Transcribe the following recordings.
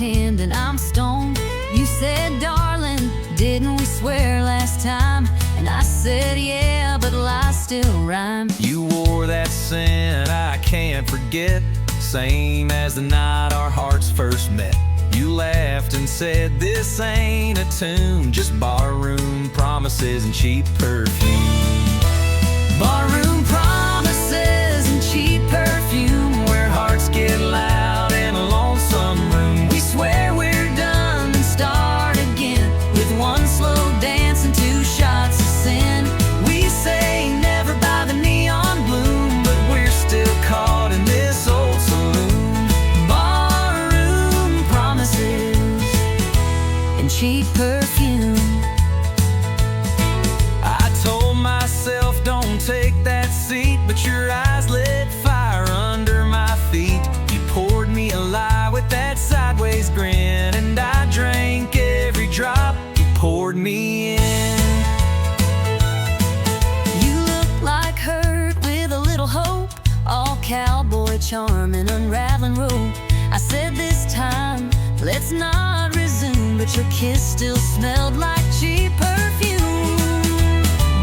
hand and I'm stoned. You said, darling, didn't we swear last time? And I said, yeah, but lies still rhyme. You wore that scent I can't forget, same as the night our hearts first met. You laughed and said, this ain't a tune, just barroom promises and cheap perfume. Barroom promises and cheap perfume, where hearts get loud in a lonesome room. We swear we're done and start again, with one slow dance and 2 shots of sin. We say never by the neon bloom, but we're still caught in this old saloon. Barroom promises and cheap perfume. I told myself, don't take that seat, but your eyes lit fire under my feet. You poured me a lie with that sideways grin, and I drank every drop you poured me in. You look like hurt with a little hope, all cowboy charm and unraveling rope. I said this time, let's not resume, but your kiss still smelled like cheap perfume.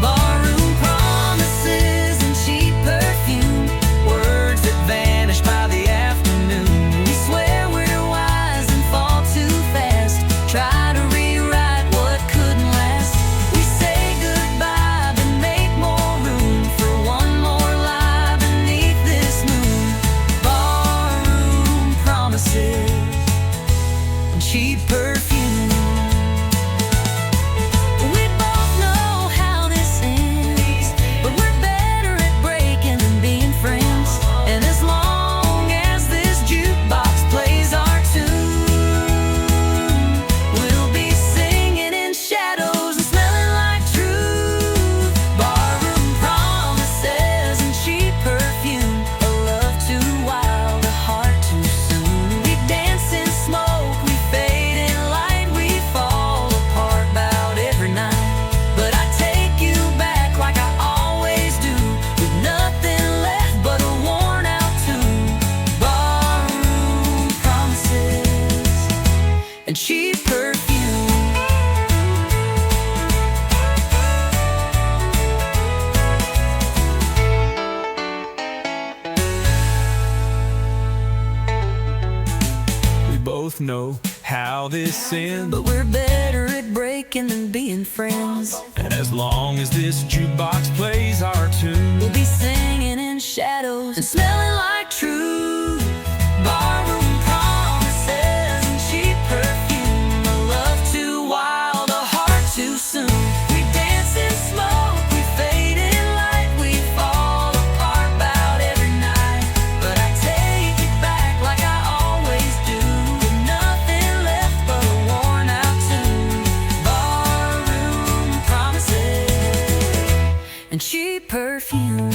Barroom promises and cheap perfume, words that vanish by the afternoon. We swear we're wise and fall too fast, try to rewrite what couldn't last. We say goodbye but make more room for one more lie beneath this moon. Barroom promises and cheap perfume. And cheap perfume. We both know how this ends, but we're better at breaking than being friends. and as long as this jukebox plays our tune, we'll be singing in shadows and smelling like truth. Barroom promises and cheap perfume, a love too wild, a heart too soon. We dance in smoke, we fade in light, we fall apart about every night. But I take it back like I always do, with nothing left but a worn out tune. Barroom promises and cheap perfume.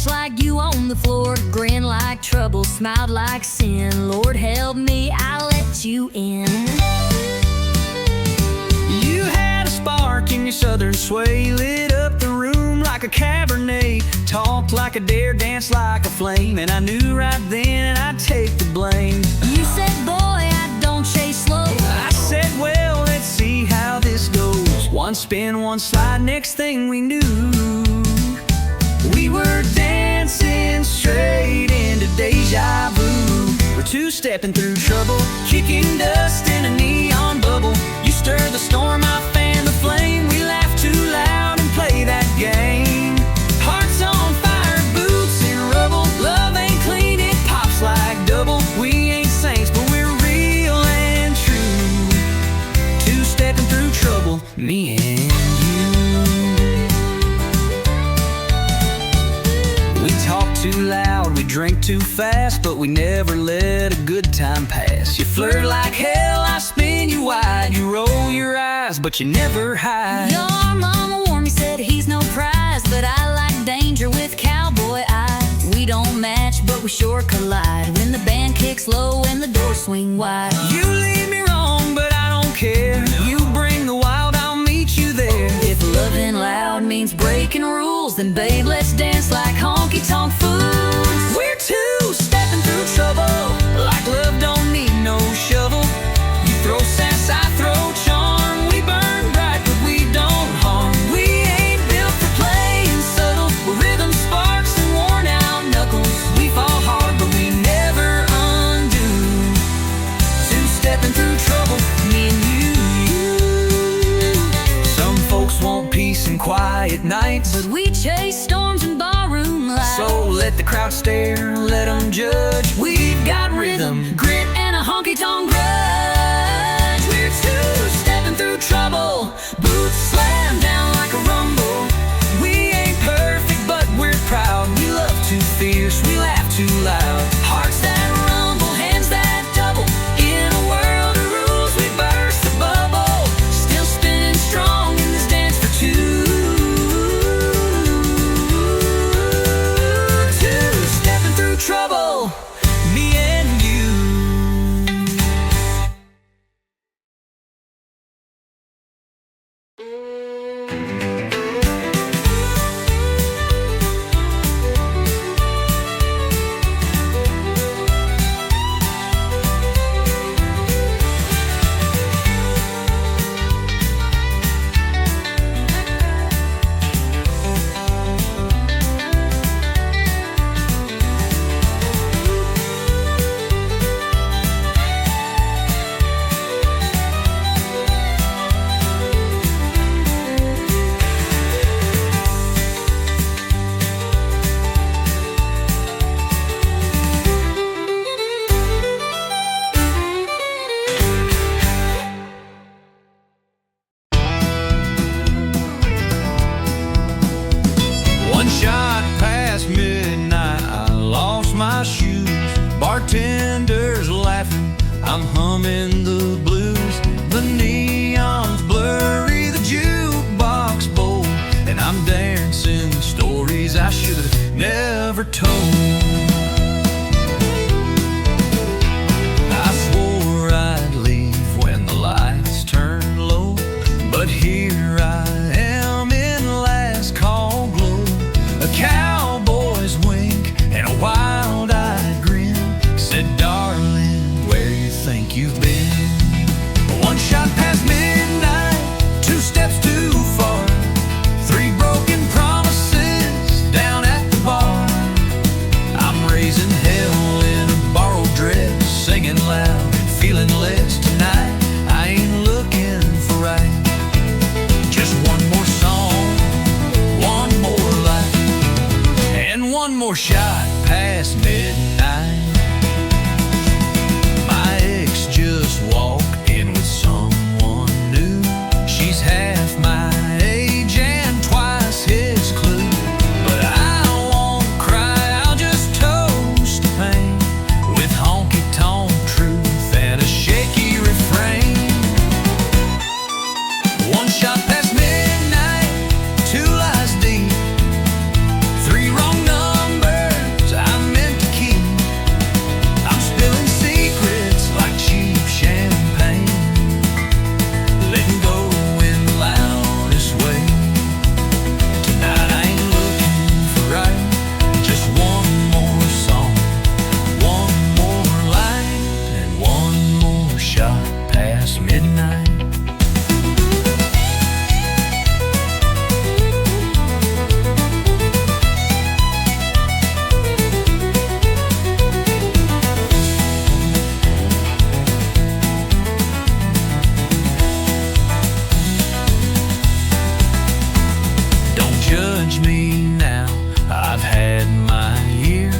Like you on the floor, grin like trouble, smiled like sin. Lord help me, I let you in. you had a spark in your southern sway, lit up the room like a Cabernet, talked like a dare, danced like a flame, and I knew right then I'd take the blame. You said, boy, I don't chase slow. I said, well, let's see how this goes. One spin, one slide, next thing we knew, we were dancing straight into deja vu. We're two-stepping through trouble, kicking dust in a neon bubble. You stir the storm, I fan the flame. We laugh too loud and play that game. Hearts on fire, boots in rubble. Love ain't clean, it pops like double. We ain't saints, but we're real and true. Two-stepping through trouble, me and you. We talk too loud, we drink too fast, but we never let a good time pass. You flirt like hell, I spin you wide. You roll your eyes, but you never hide. Your mama warned me, said he's no prize, but I like danger with cowboy eyes. We don't match, but we sure collide when the band kicks low and the doors swing wide. You lead me wrong, but I don't care. You bring the wild, I'll meet you there. If loving loud means breaking rules, then babe, let's dance like honky-tonk fools. We're two stepping through trouble, like love don't need no shovel. You throw sass, I throw charm. We burn bright, but we don't harm. We ain't built for playing subtle. We're rhythm sparks and worn out knuckles. We fall hard, but we never undo. Two stepping through trouble, me and you. Some folks want peace and quiet nights, But we chase storms and barroom lights. so let the crowd stare, let them judge. We've got rhythm, grit, and a honky-tonk grudge. we're two stepping through trouble. Boots slam down like a rumble. We ain't perfect, but we're proud. We love too fierce, we laugh too loud. Hearts that rumble, hands that double. In a world of rules, we burst the bubble. Still spinning strong in this dance for two. Two stepping through trouble, me and you. One shot past midnight, I lost my shoes. Bartender's laughing, I'm humming the blues. The neon's blurry, the jukebox bold, and I'm dancing stories I should have never told. I swore I'd leave when the lights turned low, but here I am in last call glow. A cowboy's wink and a wild-eyed grin said, darling, where you think you've been? One shot past midnight, two steps too far. Three broken promises down at the bar. I'm raising hell in a borrowed dress, singing loud, feeling less tonight. I ain't looking for right. Just one more song, one more life, and one more shot past midnight. My ex just walked in with someone new. She's half my age and twice his clue. But I won't cry, I'll just toast the pain with honky-tonk truth and a shaky refrain. One shot past midnight, two lies deep. Three wrong numbers I meant to keep. I'm spilling secrets like cheap champagne, letting go in the loudest way. Tonight I ain't looking for right. Just one more song, one more light, and one more shot past midnight. Don't judge me now, I've had my year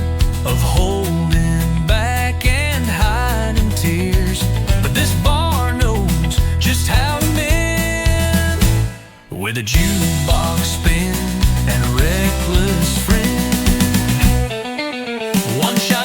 of holding back and hiding tears. But this bar knows just how to mend, with a jukebox spin and a reckless friend. One shot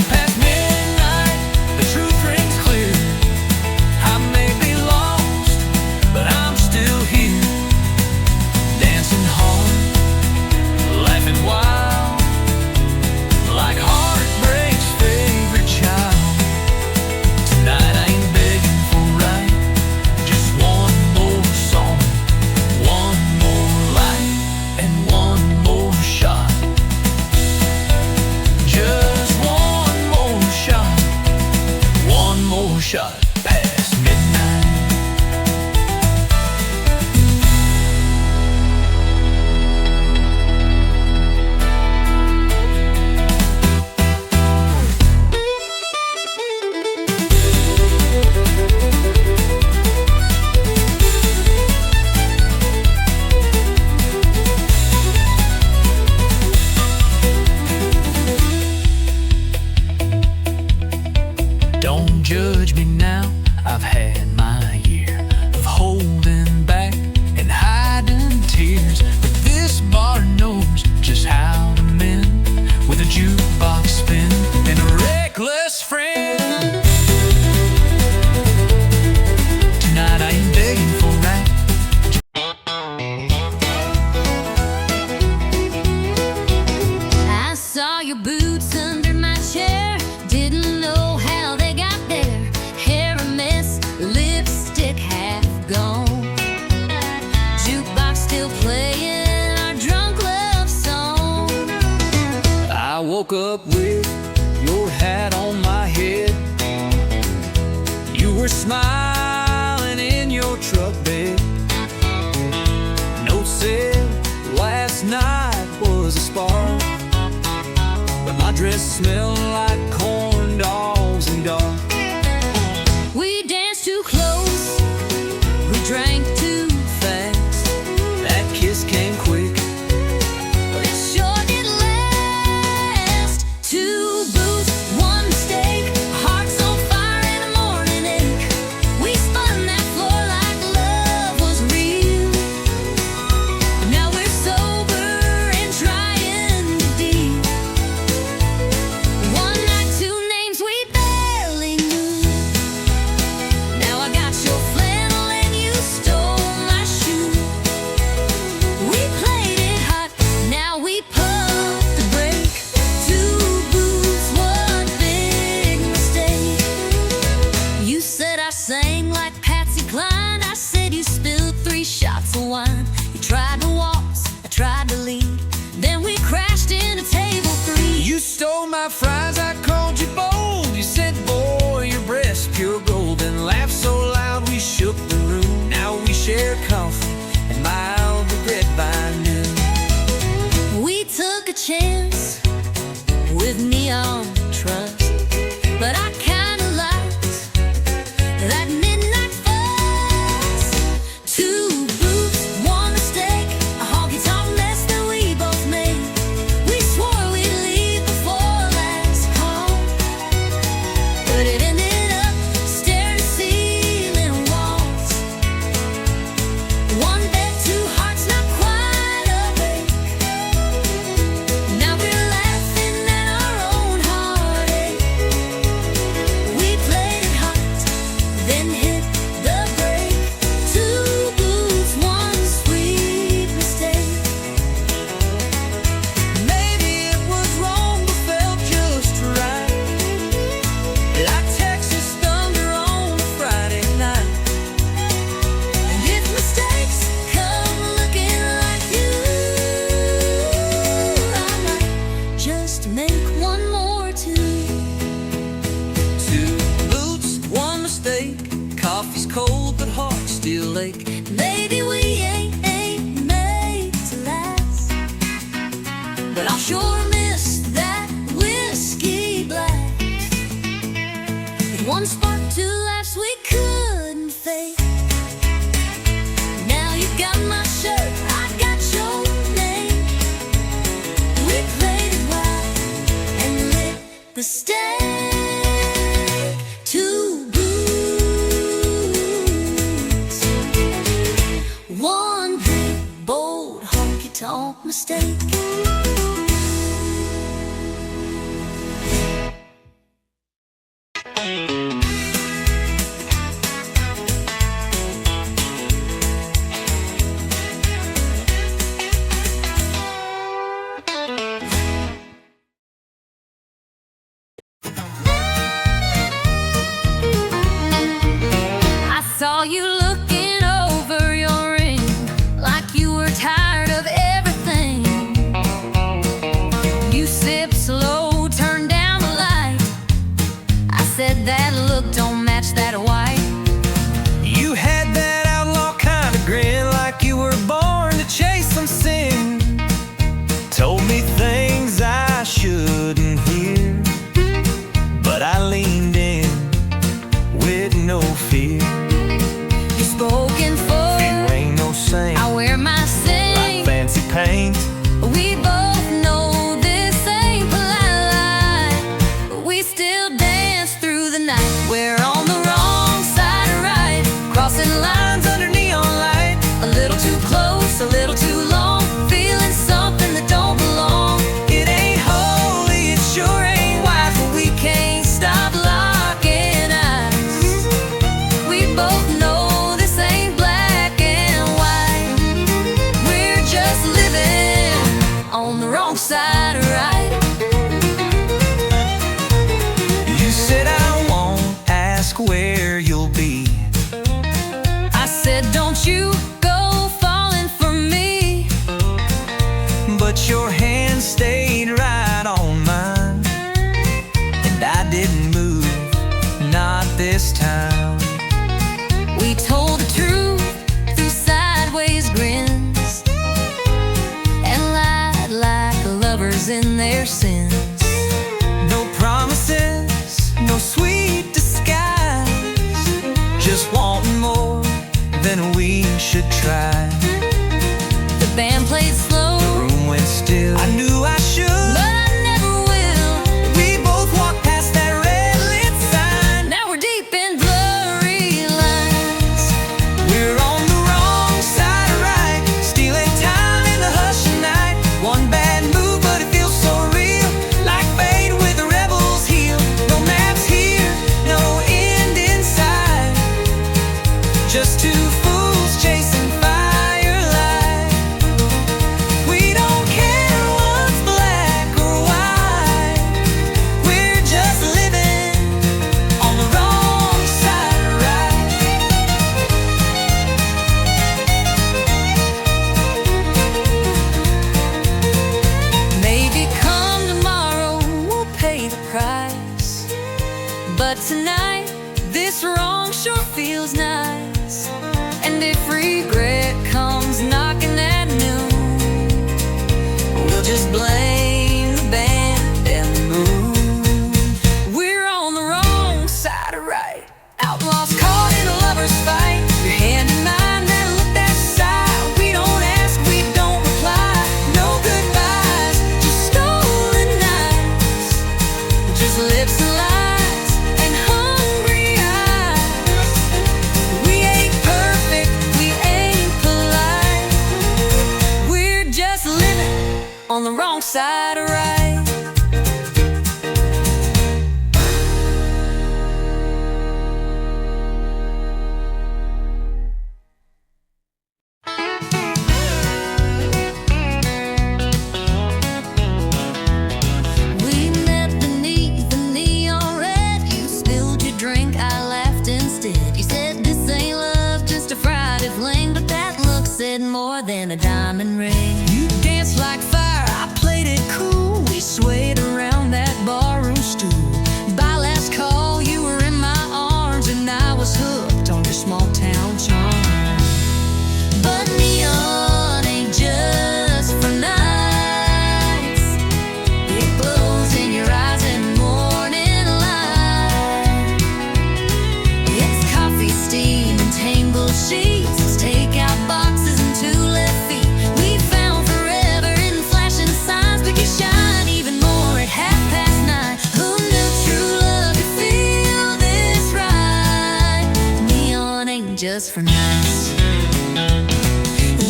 woke up with your hat on my head. You were smiling in your truck bed. Note said last night was a spark, but my dress smelled like corn dogs and dark. We danced too close, we drank too fast. That kiss came quick, But it sure did last. Two booths, one mistake, hearts on fire and a morning ache. We spun that floor like love was real. Now we're sober and trying to deal. One night, two names we barely knew. Now I got your flannel and you stole my shoe. We played it hot, now we pump the brake. Two booths, one big mistake. You said I sang like Patsy Cline. I said you spilled 3 shots of wine. You tried to waltz, I tried to lead. Then we crashed into table 3. you stole my fries, I called you bold. You said, boy, your breast's pure gold, and laughed so loud we shook the room. Now we share coffee and mild regret by noon. We took a chance with neon trust, but I kinda liked that midnight fuss. Two booths, one mistake, a honky-tonk mess that we both made. We swore we'd leave before last call, but it ended up stair-to-ceiling walls. One bed, two hearts, not quite awake. Now we're laughing at our own heartache. We played it hot, then hit the brake. Two booths, one sweet mistake. Maybe it was wrong, but felt just right, like Texas thunder on a Friday night. And if mistakes come looking like you, I might just make one more too. Two boots, one mistake. Coffee's cold, but hearts still ache. Maybe we ain't made to last, but I'll sure miss that whiskey blast. One spark, two laughs we couldn't fake. Now you got my shirt, I got your name. We played it wild and lit the stake. Two boots, one big bold honky-tonk mistake. I saw you looking over your ring like you were tired of everything. You sipped slow, turned down the light. I said that look don't match that white. You had that outlaw kind of grin, like you were born to chase some sin. Told me things I shouldn't hear, but I leaned in with no fear. You spoken for, You ain't no saint, I wear my like sing. fancy paint. We both know this ain't polite lie, but we still dance through the night. We're on the wrong side of right, crossing lines under neon light. A little too close, a little too long, feeling something that don't belong. It ain't holy, it sure ain't wise, but we can't Stop locking eyes. We both know this ain't black and white. We're just living on the wrong side of right. You said I won't ask where you'll be. I said, don't you go falling for me. But your hand stayed right on mine. then we should try. The band played slow, The room went still. I knew I should, but I never will. we both walked past that red lit sign. Now we're deep in blurry lines. We're on the wrong side of right, stealing time in the hush of night. One bad move, but it feels so real, like fate with the rebel's heel. No maps here, no end in sight, just two fools chasing firelight. We don't care what's black or white, we're just living on the wrong side of right. Maybe come tomorrow we'll pay the price, but tonight this wrong sure feels nice. And if regret comes knocking at noon, we'll just blame the band and the moon. We're on the wrong side of right, outlaws caught in a lover's fight. Your hand in mine, never look that side. We don't ask, we don't reply. No goodbyes, just stolen nights, just lips and lies and hungry eyes. We ain't perfect, we ain't polite, we're just living on the wrong side of right. We met beneath the neon red. You spilled your drink, I laughed instead. You said this ain't love, just a Friday fling, but that look said more than a diamond ring. You danced like fire, I played it cool. We swayed around that barroom stool. By last call, you were in my arms, and I was hooked on your small town charm. But neon ain't just for nights, it glows in your eyes in morning light. It's coffee, steam, and tangled sheets, it's takeout boxes and two left feet. We found forever in flashing signs, but you shine even more at 9:30. Who knew true love could feel this right? Neon ain't just for nights.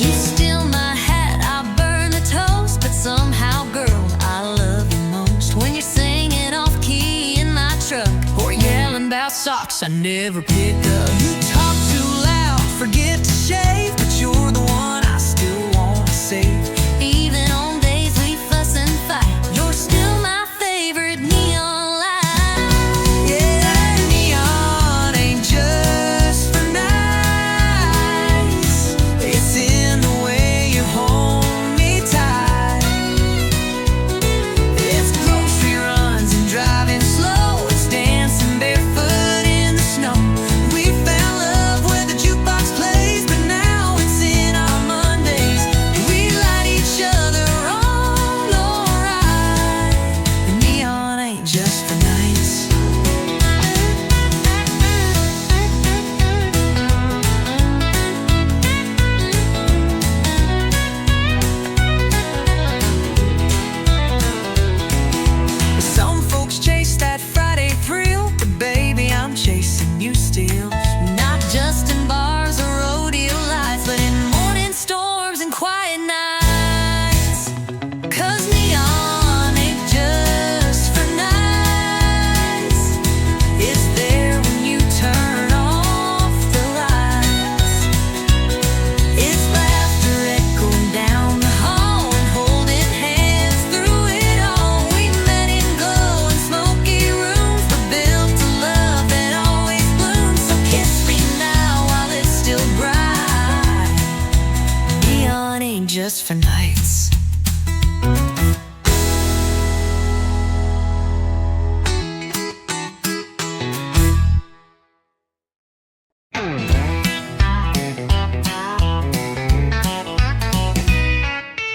You steal my hat, I burn the toast, but somehow, girl, I love you most when you're singing off key in my truck, or yelling about socks I never pick up. You talk too loud, forget to shave, but you're the one I still want to save. Even on days we fuss and fight, you're still my favorite neon light. Yeah, neon ain't just for nights, it's in the way you hold me tight. It's grocery runs and driving slow, it's dancing barefoot in the snow. We found love where the jukebox plays, but now it's in our Mondays. We light each other on alright. The neon ain't just for nights. Some folks chase that Friday thrill, but baby, I'm chasing you still. Not just in bars or rodeo lights, but in morning storms and quiet nights. 'Cause neon ain't just for nights, it's there when you turn off the lights. It's laughter echoing down the hall and holding hands through it all. We met in glowing smoky rooms, but built a love that always blooms. So kiss me now while it's still bright. Neon ain't just for nights.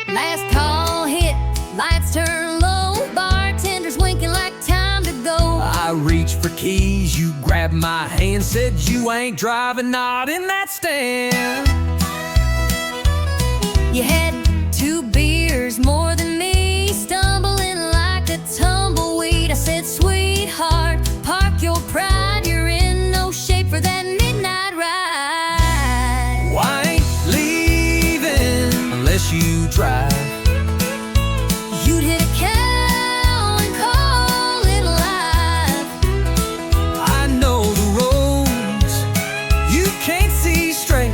Last call hit, lights turn low, bartenders winking like time to go. I reach for keys, you grabbed my hand, said you ain't driving, not in that stand. You had 2 beers more than me, stumbling like a tumbleweed. I said, sweetheart, park your pride, you're in no shape for that midnight ride. Well, I ain't leaving unless you drive. You'd hit a cow and call it live. I know the roads you can't see straight.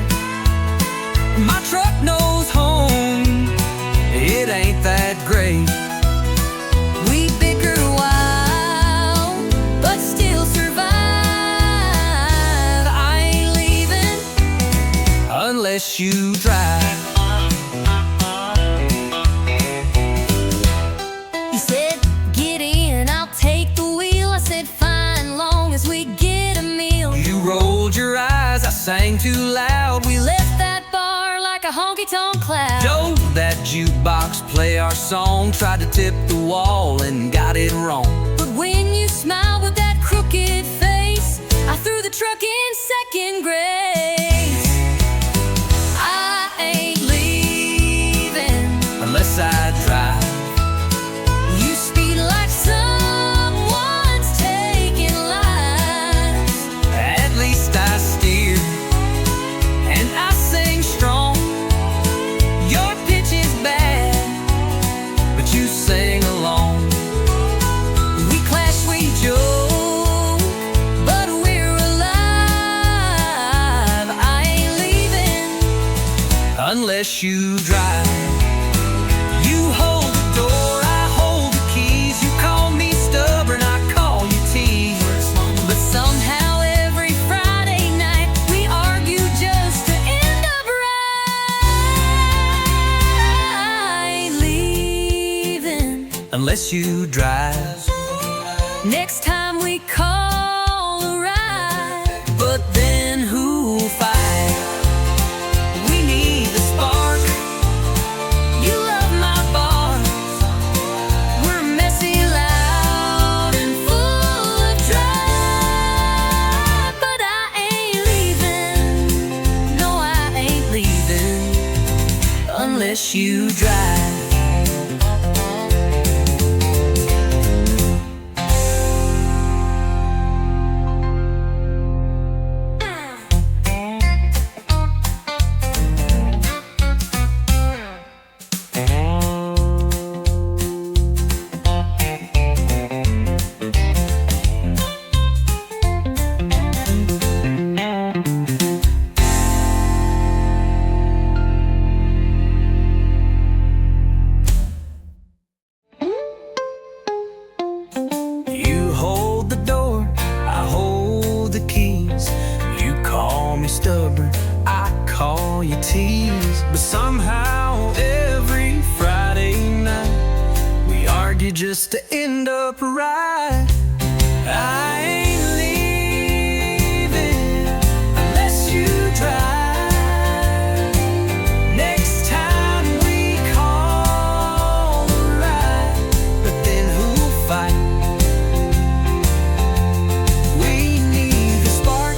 My truck knows home, it ain't that great. We bickered a while, but still survived. I ain't leaving Unless you drive. He said, get in, I'll take the wheel. I said, fine, long as we get a meal. You rolled your eyes, I sang too loud. We left that bar like a honky-tonk cloud. Don't that jukebox play our song, tried to tip the wall and got it wrong. But when you smiled with that crooked face, I threw the truck in second grace. I ain't leaving Unless I drive. You speed like someone's taking lives. At least I steer and I sing strong. Your pitch is bad, but you sing along. We clash, we joke, but we're alive. I ain't leaving Unless you drive. You hold the door, I hold the keys. You call me stubborn, I call you tease. But somehow every Friday night we argue just to end up right. I ain't leaving Unless you drive. next time we call a ride. But then who'll fight? We need the spark. You love my bars. We're messy, loud, and full of drive. But I ain't leaving. No, I ain't leaving Unless you drive. You hold the door, I hold the keys. You call me stubborn, I call you tease. But somehow every Friday night we argue just to end up right. I ain't leaving unless you drive. Next time we call a ride. But then who'll fight? We need the spark.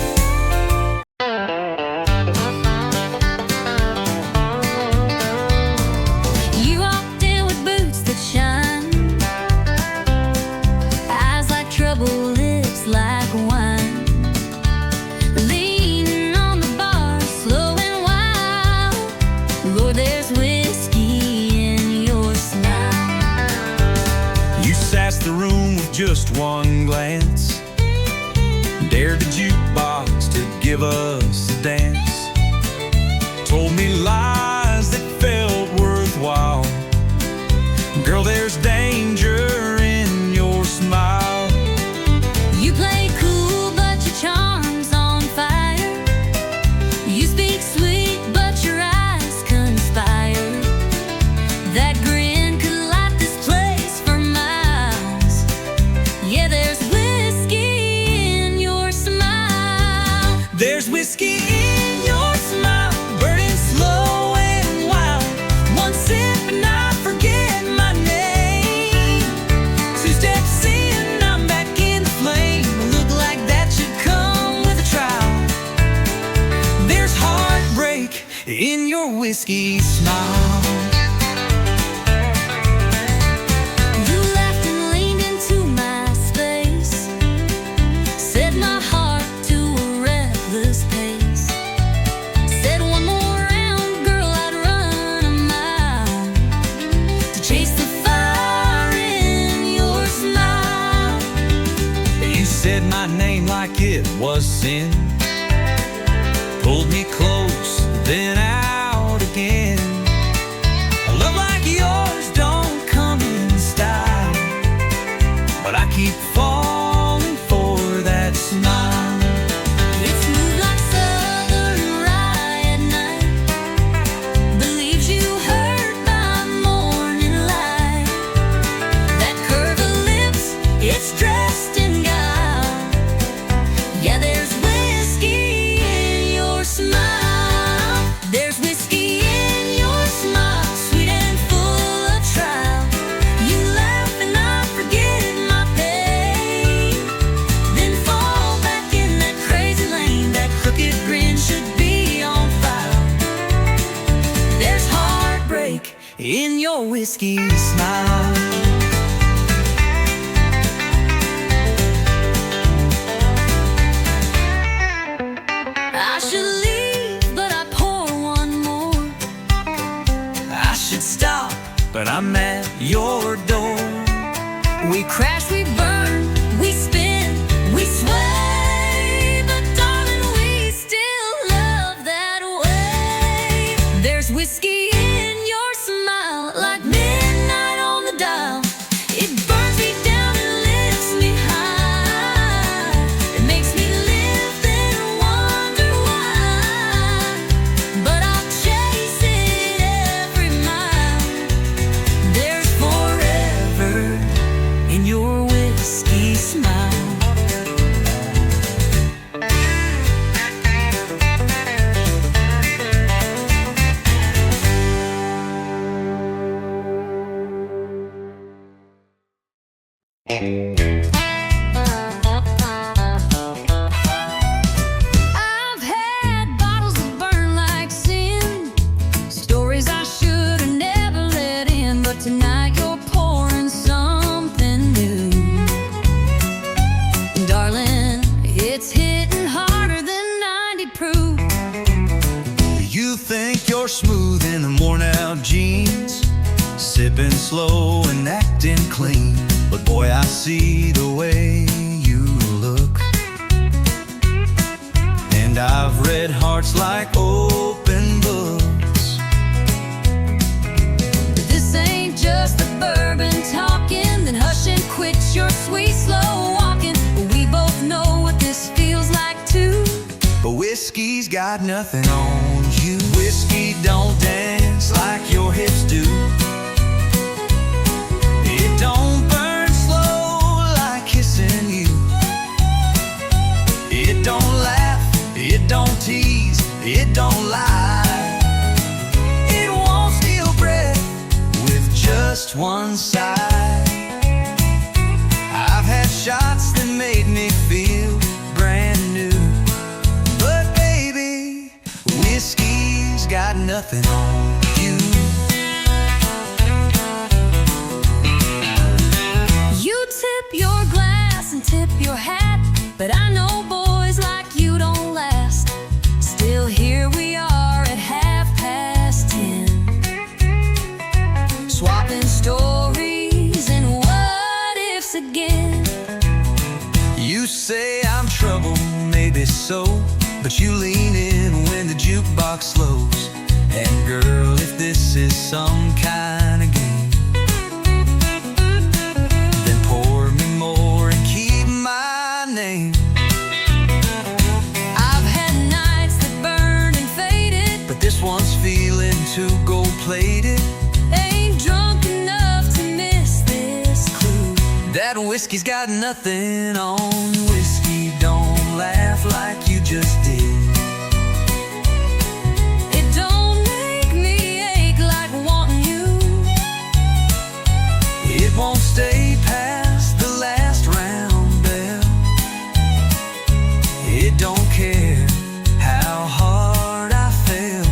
You walked in with boots that shine, eyes like trouble, lips like wine, leaning on the bar, slow and wild. Lord, there's whiskey in your smile. You sassed the room with just one glance, dared the jukebox to give us a dance, told me lies that felt worthwhile. Girl, there's danger in your smile. You play cool, but your charm's on fire. You speak sweet, but your eyes conspire. That grin could light this place for miles. Yeah, there's whiskey in your smile. There's whiskey in your smile, burning slow in your whiskey smile. You laughed and leaned into my space, set my heart to a reckless pace. Said one more round, girl, I'd run a mile to chase the fire in your smile. You said my name like it was sin, pulled me close, then out again. A love like yours don't come in style, but I keep falling for that smile. It's smooth like southern rye at night, believes you hurt by morning light. That curve of lips, it's dressed in guile. Yeah, there's whiskey in your smile. There's whiskey in your smile, sweet and full of trial. You laugh and I forget my pain, then fall back in that crazy lane. That crooked grin should be on file. There's heartbreak In your whiskey smile. I should leave, but I pour one more. I should stop, but I'm at your door. We crash, we burn, we spin, we sway, but darling, we still love that way. There's whiskey in your smile, like midnight on the dial. It burns me down and lifts me high. It makes me live, then wonder why. But I'll chase it every mile. There's forever in your whiskey smile. I've had bottles that burn like sin, stories I should have never let in, but tonight you're pouring something new. Darling, it's hitting harder than 90 proof. You think you're smooth in the worn out jeans, sipping slow and acting clean. But boy, I see the way you look, and I've read hearts like open books. But this ain't just the bourbon talking, then hush and quit your sweet slow walking. We both know what this feels like too. But whiskey's got nothing on you. Whiskey don't dance like your hips do. It don't burn slow like kissing you. It don't laugh, it don't tease, it don't lie. It won't steal breath with just one sigh. I've had shots that made me feel brand new, but baby, whiskey's got nothing on you. You tip your glass and tip your hat, but I know boys like you don't last. Still here we are at 10:30, swapping stories and what ifs again. You say I'm trouble, maybe so, but you lean in when the jukebox slows. And girl, if this is some kind of game, then pour me more and keep my name. I've had nights that burned and faded, But this one's feeling too gold-plated. ain't drunk enough to miss this clue. That whiskey's got nothing on. Whiskey don't laugh like you just did. It don't make me ache like wanting you. It won't stay past the last round bell. It don't care how hard I fell.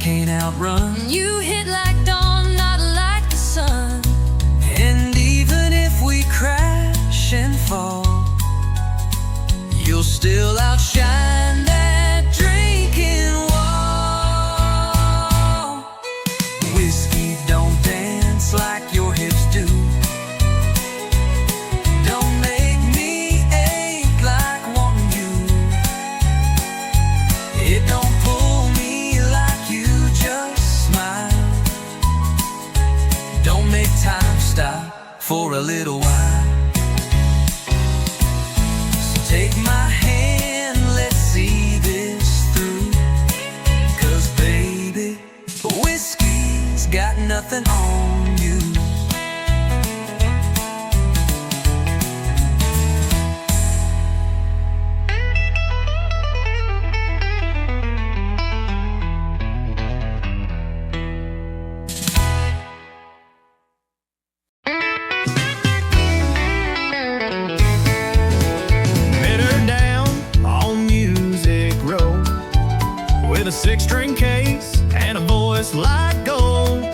can't outrun. You hit like dawn, not like the sun. And even if we crash and fall, you'll still outshine that drinking wall. Whiskey don't dance like your hips do. Don't make me ache like wanting you. It don't pull me like you just smile. Don't make time stop for a little while. So take my hand, let's see this through. 'Cause baby, whiskey's got nothing on you. Met her down on Music Row with a 6-string case and a voice like gold.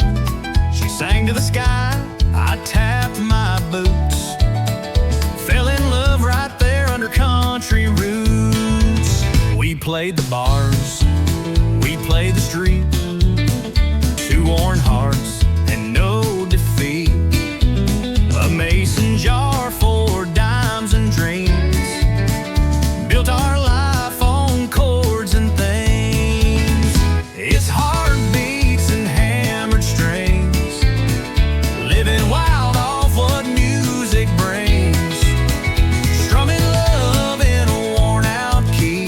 She sang to the sky, I tapped my boots. Fell in love right there under country roots. We played the bars, we played the street. 2 worn hearts and no defeat. A mason jar for dimes and dreams. Built our life on chords and things. It's heartbeats and hammered strings. Living wild off what music brings. Strumming love in a worn out key.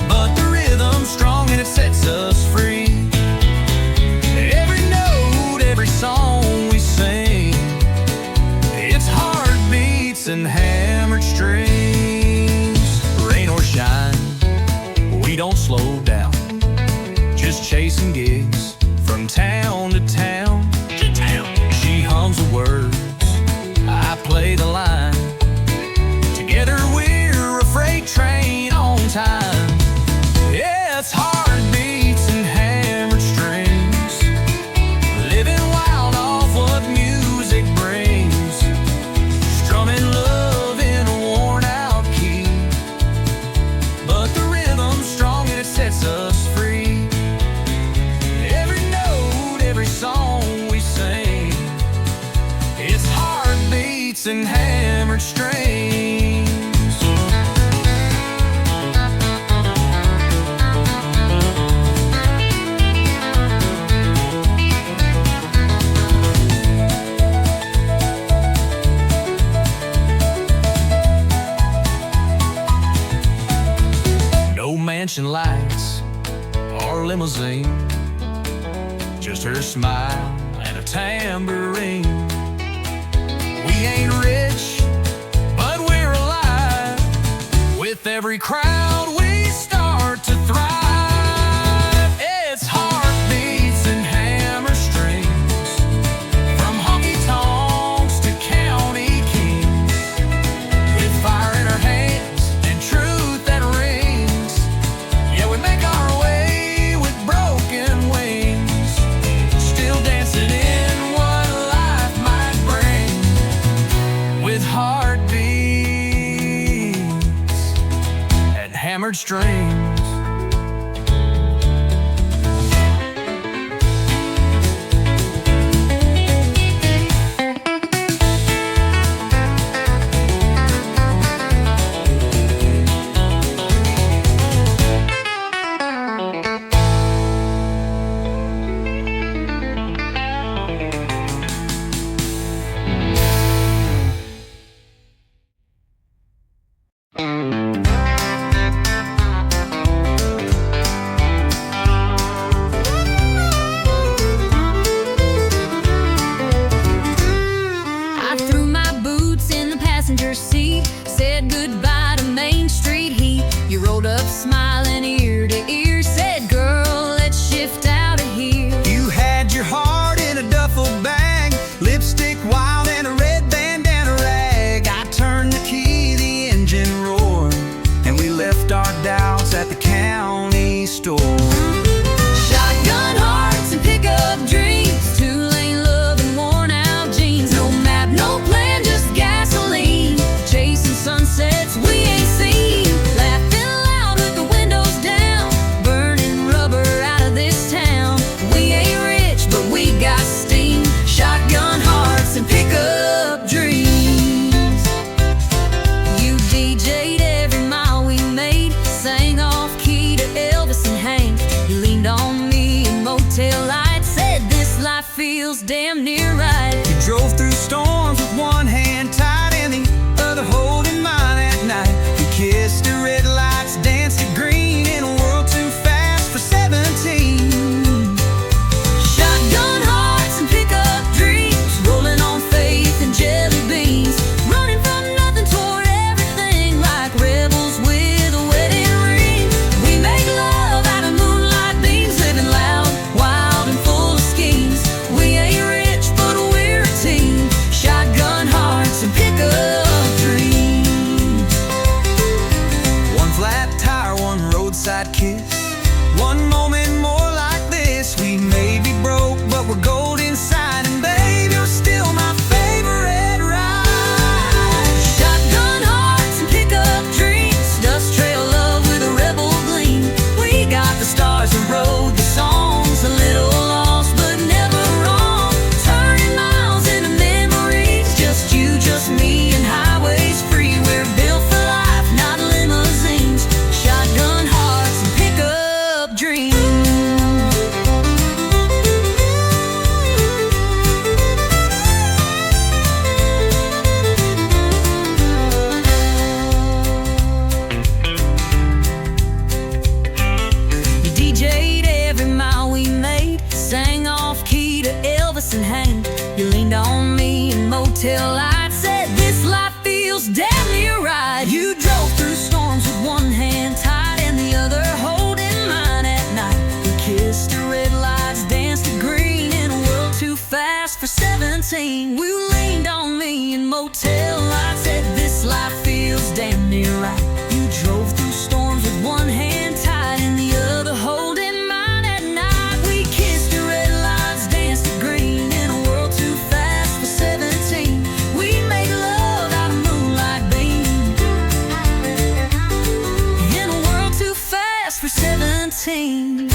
But the rhythm's strong and it sets us free. Every note, every song we sing. It's heartbeats and hammered strings. Rain or shine, we don't slow down. Just chasing gigs from town to town. She hums the words, I play the line. Together we're a freight train on time. Yeah, it's heartbeats and hammered strings. Living wild off what music brings. Strumming love in a worn out key. But the rhythm's strong and it sets us free. Every note, every song we sing. It's heartbeats and hammered strings. No mansion lights or limousine. Just her smile and a tambourine. We ain't rich, but we're alive. With every crowd we start to thrive. It's heartbeats and hammer strings. From honky-tonks to county kings. With fire in our hands and truth that rings. Yeah, we make our way with broken wings. Still dancing in what life might bring. With heartbeats and hammered strings. feels damn near right. You drove through storms with one hand tied and the other holding mine at night. We kissed at red lights, danced at green in a world too fast for 17. Shotgun hearts and pickup dreams, rolling on faith and jelly beans, running from nothing toward everything like rebels with a wedding ring. We make love out of moonlight beams, living loud, wild and full of schemes. We ain't rich, but we're a team. Shotgun hearts and pickup dreams. One flat tire, one roadside kiss, one moment more like this. We may be broke, but we're gold inside, and babe, you're still my favorite ride. Shotgun hearts and pickup dreams, dust trail love with a rebel gleam. We got the stars that rode the songs, a little lost but never wrong. Turning miles into memories, just you, just me, and highways free. We're built for life, not limousines. Shotgun hearts and pickup dreams. You DJ'd every mile we made, sang off key to Elvis and Hank. You leaned on me in motel lights, said this life feels damn near right. You drove through storms with one hand tied and the other holding mine at night. We kissed at red lights, danced at green in a world too fast for 17. You leaned on me in motel lights, said this life feels damn near right. You drove through storms with one hand tied and the other holding mine at night. We kissed at red lights, danced at green in a world too fast for 17. We made love out of moonlight beams in a world too fast for 17.